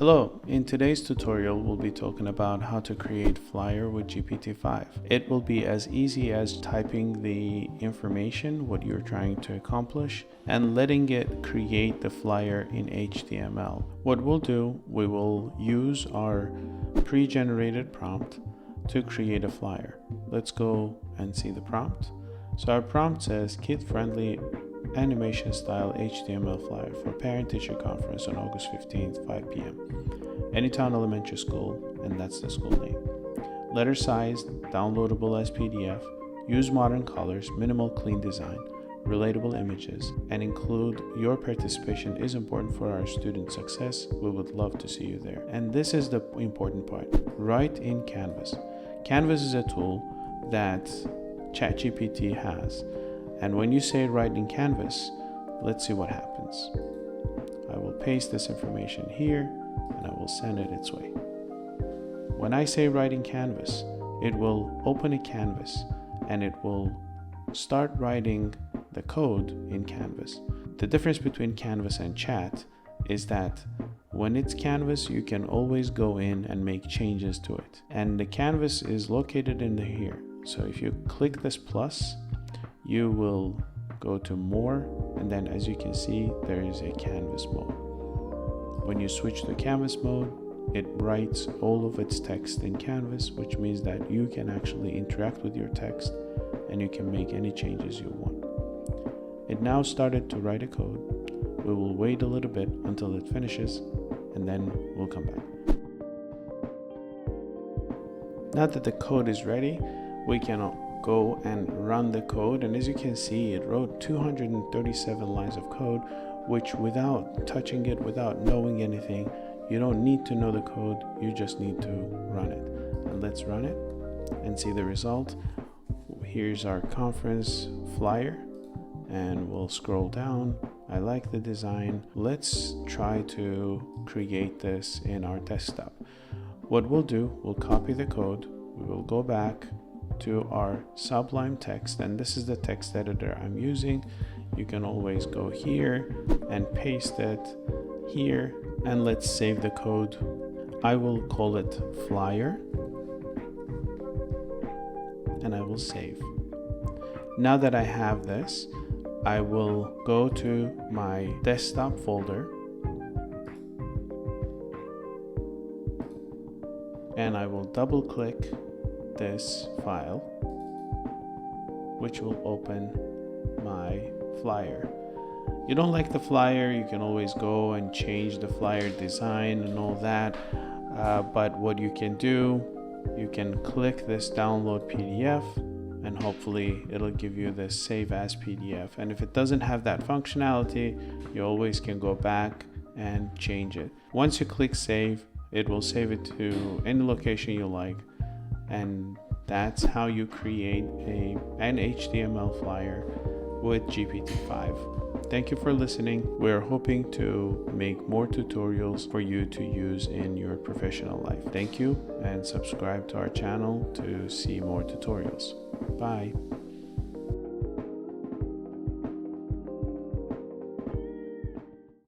Hello, in today's tutorial we'll be talking about how to create flyer with GPT-5. It will be as easy as typing the information, what you're trying to accomplish, and letting it create the flyer in HTML. What we'll do, we will use our pre-generated prompt to create a flyer. Let's go and see the prompt. So our prompt says kid-friendly animation style HTML flyer for parent-teacher conference on August 15th, 5 p.m. Anytown Elementary School, and that's the school name. Letter size, downloadable as PDF, use modern colors, minimal clean design, relatable images, and include your participation is important for our student success. We would love to see you there. And this is the important part. Write in Canvas. Canvas is a tool that ChatGPT has. And when you say write in Canvas, let's see what happens. I will paste this information here and I will send it its way. When I say write in Canvas, it will open a canvas and it will start writing the code in Canvas. The difference between Canvas and Chat is that when it's Canvas, you can always go in and make changes to it. And the canvas is located in here. So if you click this plus, you will go to more, and then as you can see, there is a canvas mode. When you switch to canvas mode, it writes all of its text in Canvas, which means that you can actually interact with your text and you can make any changes you want. It now started to write a code. We will wait a little bit until it finishes and then we'll come back. Now that the code is ready, we can go and run the code, and as you can see, it wrote 237 lines of code, which without touching it, without knowing anything, you don't need to know the code, you just need to run it. And let's run it and see the result. Here's our conference flyer, and we'll scroll down. I like the design. Let's try to create this in our desktop. What we'll do, we'll copy the code, we will go back to our Sublime text, and this is the text editor I'm using. You can always go here and paste it here, and let's save the code. I will call it flyer and I will save. Now that I have this, I will go to my desktop folder and I will double click this file, which will open my flyer. You don't like the flyer, you can always go and change the flyer design and all that, but what you can do, you can click this download PDF and hopefully it'll give you this save as PDF. And if it doesn't have that functionality, you always can go back and change it. Once you click save, it will save it to any location you like. And that's how you create an HTML flyer with GPT-5. Thank you for listening. We're hoping to make more tutorials for you to use in your professional life. Thank you, and subscribe to our channel to see more tutorials. Bye.